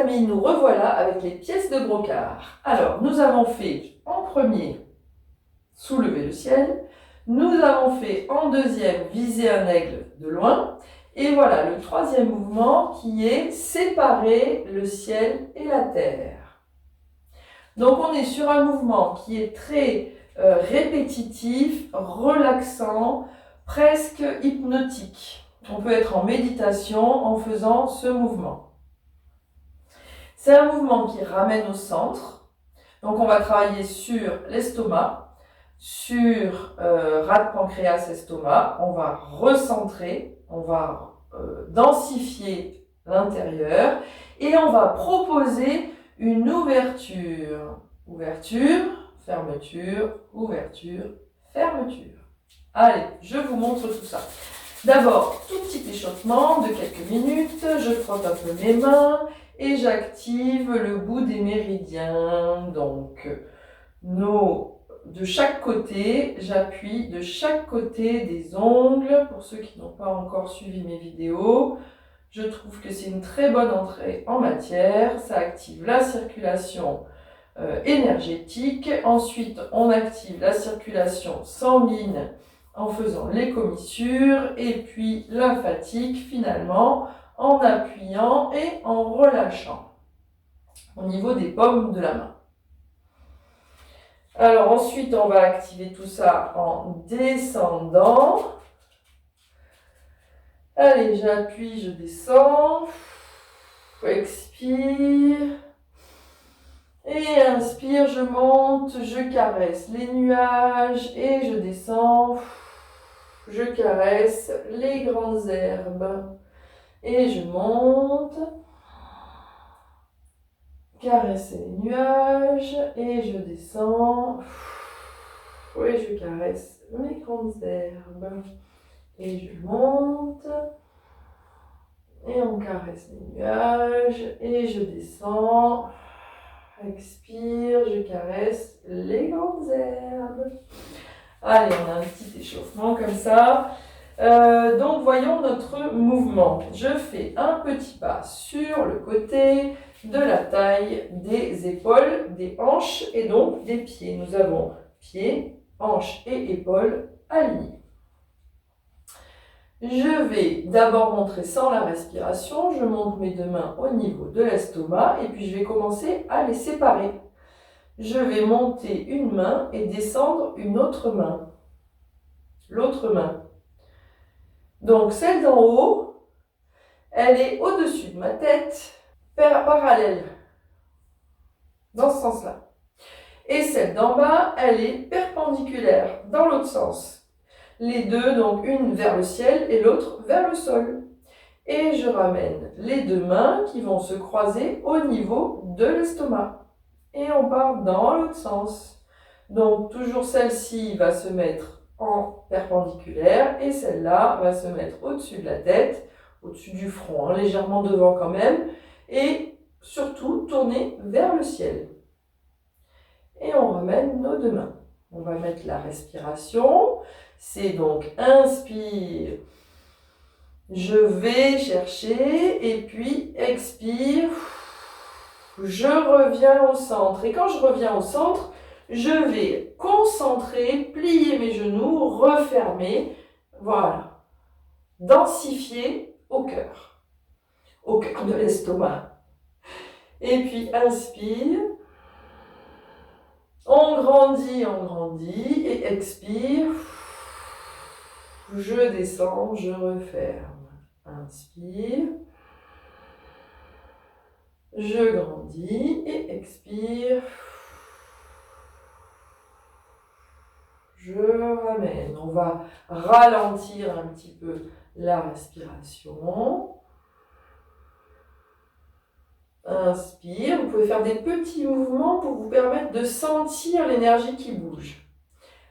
amis, nous revoilà avec les pièces de brocart. Alors, nous avons fait en premier soulever le ciel, nous avons fait en deuxième viser un aigle de loin, et voilà le troisième mouvement qui est séparer le ciel et la terre. Donc on est sur un mouvement qui est très répétitif, relaxant, presque hypnotique. On peut être en méditation en faisant ce mouvement. C'est un mouvement qui ramène au centre. Donc on va travailler sur l'estomac, sur rate, pancréas, estomac. On va recentrer, on va densifier l'intérieur et on va proposer une ouverture. Ouverture, fermeture, ouverture, fermeture. Allez, je vous montre tout ça. D'abord, tout petit échauffement de quelques minutes. Je frotte un peu mes mains et j'active le bout des méridiens. Donc, de chaque côté, j'appuie de chaque côté des ongles. Pour ceux qui n'ont pas encore suivi mes vidéos, je trouve que c'est une très bonne entrée en matière. Ça active la circulation énergétique. Ensuite, on active la circulation sanguine en faisant les commissures et puis lymphatique finalement en appuyant et en relâchant au niveau des paumes de la main. Alors ensuite, on va activer tout ça en descendant. Allez, j'appuie, je descends. Expire. Et inspire, je monte, je caresse les nuages et je descends. Je caresse les grandes herbes et je monte. Caresser les nuages et je descends. Oui, je caresse mes grandes herbes et je monte. Et on caresse les nuages et je descends. Expire, je caresse les grandes herbes. Allez, on a un petit échauffement comme ça. Donc, voyons notre mouvement. Je fais un petit pas sur le côté de la taille, des épaules, des hanches et donc des pieds. Nous avons pieds, hanches et épaules alignés. Je vais d'abord montrer sans la respiration. Je monte mes deux mains au niveau de l'estomac et puis je vais commencer à les séparer. Je vais monter une main et descendre une autre main. L'autre main. Donc celle d'en haut, elle est au-dessus de ma tête, parallèle, dans ce sens-là. Et celle d'en bas, elle est perpendiculaire, dans l'autre sens. Les deux, donc une vers le ciel et l'autre vers le sol. Et je ramène les deux mains qui vont se croiser au niveau de l'estomac. Et on part dans l'autre sens. Donc toujours celle-ci va se mettre en perpendiculaire et celle-là va se mettre au-dessus de la tête, au-dessus du front, hein, légèrement devant quand même, et surtout tourner vers le ciel. Et on ramène nos deux mains. On va mettre la respiration. C'est donc inspire. Je vais chercher et puis expire. Je reviens au centre. Et quand je reviens au centre, je vais concentrer, plier mes genoux, refermer. Voilà. Densifier au cœur de l'estomac. Et puis inspire. On grandit et expire. Je descends, je referme. Inspire. Je grandis et expire. Je ramène. On va ralentir un petit peu la respiration. Inspire. Vous pouvez faire des petits mouvements pour vous permettre de sentir l'énergie qui bouge.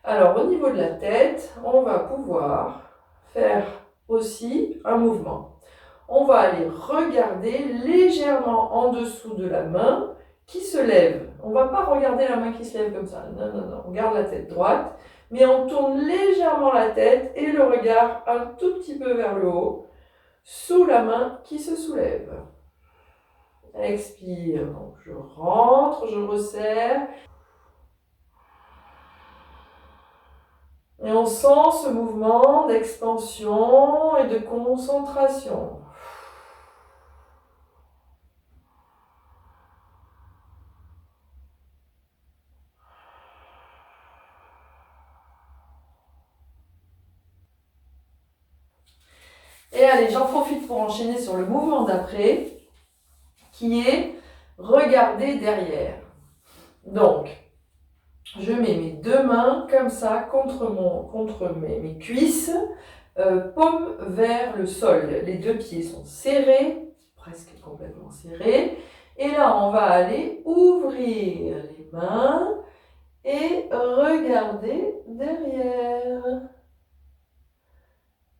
Alors, au niveau de la tête, on va pouvoir faire aussi un mouvement. On va aller regarder légèrement en dessous de la main qui se lève. On ne va pas regarder la main qui se lève comme ça. Non, non, non. On garde la tête droite, mais on tourne légèrement la tête et le regard un tout petit peu vers le haut, sous la main qui se soulève. expire. Donc je rentre, je resserre. Et on sent ce mouvement d'expansion et de concentration. Et allez, j'en profite pour enchaîner sur le mouvement d'après, qui est regarder derrière. Donc, je mets mes deux mains comme ça contre mes cuisses, paume vers le sol. Les deux pieds sont serrés, presque complètement serrés. Et là, on va aller ouvrir les mains et regarder derrière.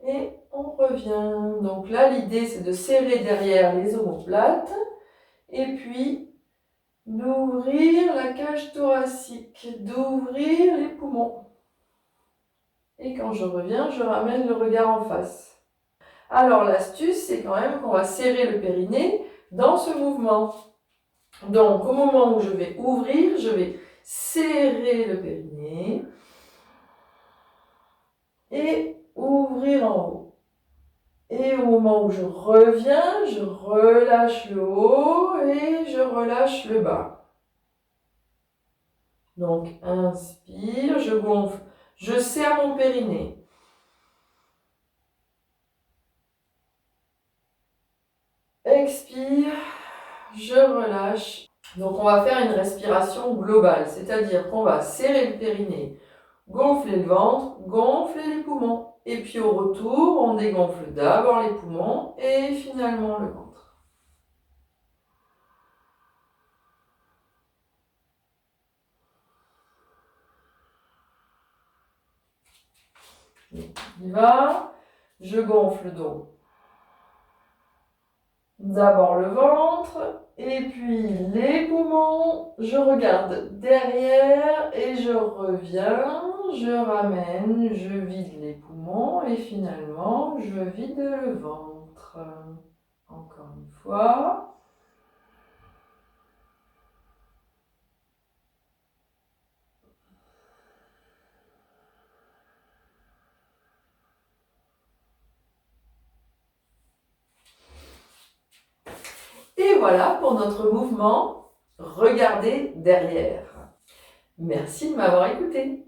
Et on revient. Donc là, l'idée, c'est de serrer derrière les omoplates et puis d'ouvrir la cage thoracique, d'ouvrir les poumons. Et quand je reviens, je ramène le regard en face. Alors l'astuce, c'est quand même qu'on va serrer le périnée dans ce mouvement. Donc au moment où je vais ouvrir, je vais serrer le périnée et ouvrir en haut. Et au moment où je reviens, je relâche le haut et je relâche le bas. Donc, inspire, je gonfle, je serre mon périnée. Expire, je relâche. Donc, on va faire une respiration globale, c'est-à-dire qu'on va serrer le périnée, gonfler le ventre, gonfler les poumons. Et puis au retour, on dégonfle d'abord les poumons et finalement le ventre. On y va. Je gonfle donc d'abord le ventre et puis les poumons. Je regarde derrière et je reviens. Je ramène, je vide les poumons et finalement je vide le ventre. Encore une fois. Et voilà pour notre mouvement Regardez derrière. Merci de m'avoir écouté.